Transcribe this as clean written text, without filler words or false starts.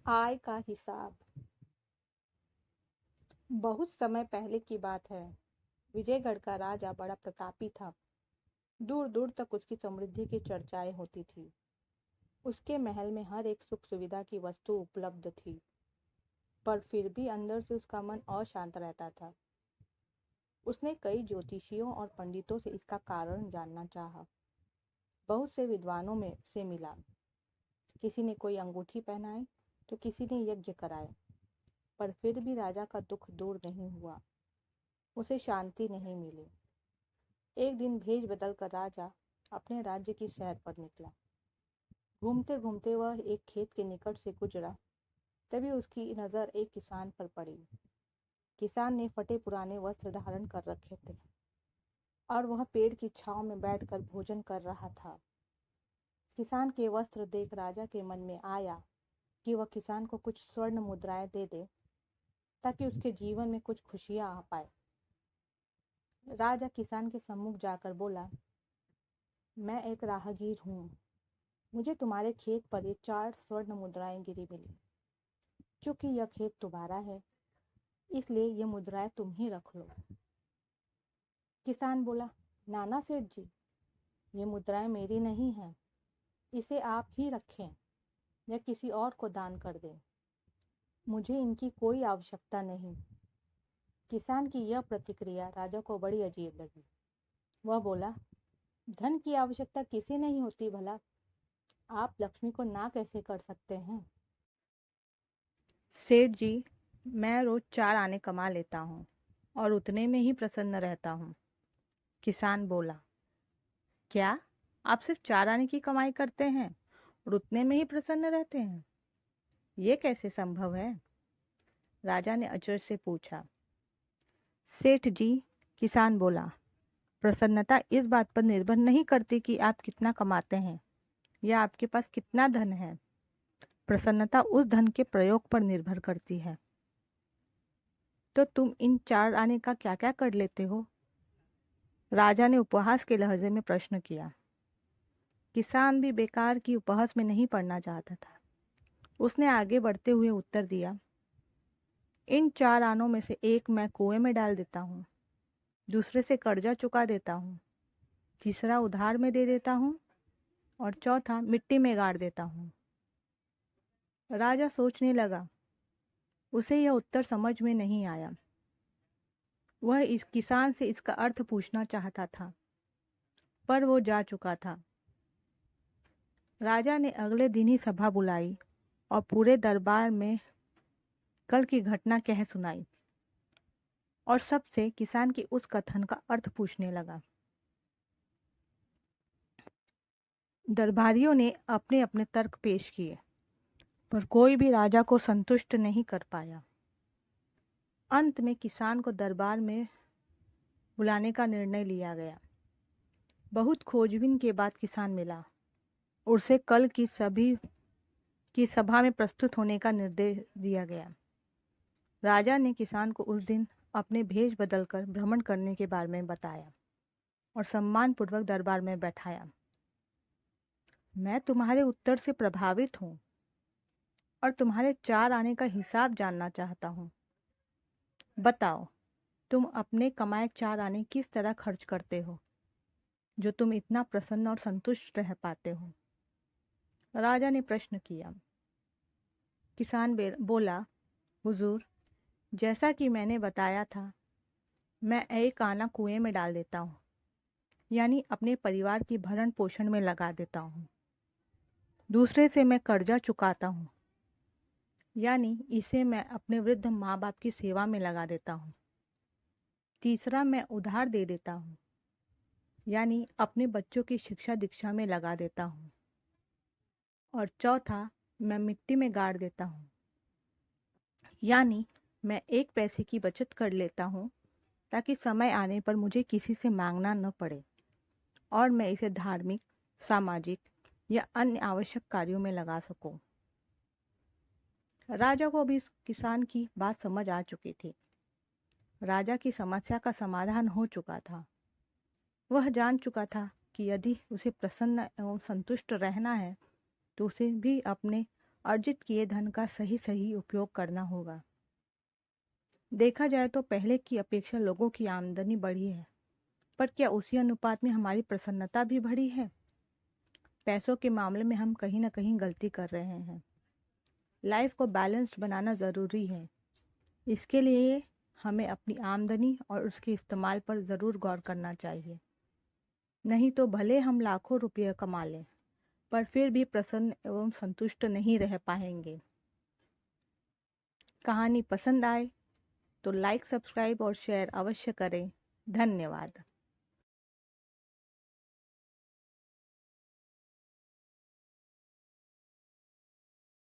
आय का हिसाब। बहुत समय पहले की बात है। विजयगढ़ का राजा बड़ा प्रतापी था। दूर दूर तक उसकी समृद्धि की चर्चाएं होती थी। उसके महल में हर एक सुख सुविधा की वस्तु उपलब्ध थी, पर फिर भी अंदर से उसका मन अशांत रहता था। उसने कई ज्योतिषियों और पंडितों से इसका कारण जानना चाहा। बहुत से विद्वानों में से मिला। किसी ने कोई अंगूठी पहनाई तो किसी ने यज्ञ कराए, पर फिर भी राजा का दुख दूर नहीं हुआ। उसे शांति नहीं मिली। एक दिन भेष बदल कर राजा अपने राज्य की सैर पर निकला। घूमते घूमते वह एक खेत के निकट से गुजरा। तभी उसकी नजर एक किसान पर पड़ी। किसान ने फटे पुराने वस्त्र धारण कर रखे थे और वह पेड़ की छांव में बैठकर भोजन कर रहा था। किसान के वस्त्र देख राजा के मन में आया कि वह किसान को कुछ स्वर्ण मुद्राएं दे दे, ताकि उसके जीवन में कुछ खुशियां आ पाए। राजा किसान के सम्मुख जाकर बोला, मैं एक राहगीर हूँ। मुझे तुम्हारे खेत पर ये 4 स्वर्ण मुद्राएं गिरी मिली। चूंकि यह खेत तुम्हारा है, इसलिए ये मुद्राएं तुम ही रख लो। किसान बोला, नाना सेठ जी, ये मुद्राएं मेरी नहीं हैं। इसे आप ही रखें या किसी और को दान कर दें। मुझे इनकी कोई आवश्यकता नहीं। किसान की यह प्रतिक्रिया राजा को बड़ी अजीब लगी। वह बोला, धन की आवश्यकता किसे नहीं होती भला? आप लक्ष्मी को ना कैसे कर सकते हैं? सेठ जी, मैं रोज 4 आने कमा लेता हूँ और उतने में ही प्रसन्न रहता हूँ। किसान बोला, क्या आप सिर्फ 4 आने की कमाई करते हैं और उतने में ही प्रसन्न रहते हैं? ये कैसे संभव है? राजा ने अचरज से पूछा। सेठ जी, किसान बोला, प्रसन्नता इस बात पर निर्भर नहीं करती कि आप कितना कमाते हैं या आपके पास कितना धन है। प्रसन्नता उस धन के प्रयोग पर निर्भर करती है। तो तुम इन 4 आने का क्या क्या कर लेते हो? राजा ने उपहास के लहजे में प्रश्न किया। किसान भी बेकार की उपहास में नहीं पड़ना चाहता था। उसने आगे बढ़ते हुए उत्तर दिया, इन 4 आनों में से एक मैं कुएं में डाल देता हूँ, दूसरे से कर्जा चुका देता हूँ, तीसरा उधार में दे देता हूँ और चौथा मिट्टी में गाड़ देता हूँ। राजा सोचने लगा। उसे यह उत्तर समझ में नहीं आया। वह इस किसान से इसका अर्थ पूछना चाहता था, पर वो जा चुका था। राजा ने अगले दिन ही सभा बुलाई और पूरे दरबार में कल की घटना कह सुनाई और सबसे किसान के उस कथन का अर्थ पूछने लगा। दरबारियों ने अपने अपने तर्क पेश किए, पर कोई भी राजा को संतुष्ट नहीं कर पाया। अंत में किसान को दरबार में बुलाने का निर्णय लिया गया। बहुत खोजबीन के बाद किसान मिला। उसे कल की सभा में प्रस्तुत होने का निर्देश दिया गया। राजा ने किसान को उस दिन अपने भेष बदलकर भ्रमण करने के बारे में बताया और सम्मानपूर्वक दरबार में बैठाया। मैं तुम्हारे उत्तर से प्रभावित हूँ और तुम्हारे 4 आने का हिसाब जानना चाहता हूँ। बताओ, तुम अपने कमाए 4 आने किस तरह खर्च करते हो, जो तुम इतना प्रसन्न और संतुष्ट रह पाते हो? राजा ने प्रश्न किया। किसान बोला, हुजूर, जैसा कि मैंने बताया था, मैं एक आना कुएं में डाल देता हूँ, यानी अपने परिवार की भरण पोषण में लगा देता हूँ। दूसरे से मैं कर्जा चुकाता हूँ, यानी इसे मैं अपने वृद्ध माँ बाप की सेवा में लगा देता हूँ। तीसरा मैं उधार दे देता हूँ, यानी अपने बच्चों की शिक्षा दीक्षा में लगा देता हूँ। और चौथा मैं मिट्टी में गाड़ देता हूँ, यानी मैं 1 पैसे की बचत कर लेता हूँ ताकि समय आने पर मुझे किसी से मांगना न पड़े और मैं इसे धार्मिक, सामाजिक या अन्य आवश्यक कार्यों में लगा सकूं। राजा को भी इस किसान की बात समझ आ चुकी थी। राजा की समस्या का समाधान हो चुका था। वह जान चुका था कि यदि उसे प्रसन्न एवं संतुष्ट रहना है तो उसे भी अपने अर्जित किए धन का सही उपयोग करना होगा। देखा जाए तो पहले की अपेक्षा लोगों की आमदनी बढ़ी है, पर क्या उसी अनुपात में हमारी प्रसन्नता भी बढ़ी है? पैसों के मामले में हम कहीं ना कहीं गलती कर रहे हैं। लाइफ को बैलेंस्ड बनाना ज़रूरी है। इसके लिए हमें अपनी आमदनी और उसके इस्तेमाल पर ज़रूर गौर करना चाहिए। नहीं तो भले हम लाखों रुपये कमा लें, पर फिर भी प्रसन्न एवं संतुष्ट नहीं रह पाएंगे। कहानी पसंद आए तो लाइक, सब्सक्राइब और शेयर अवश्य करें। धन्यवाद।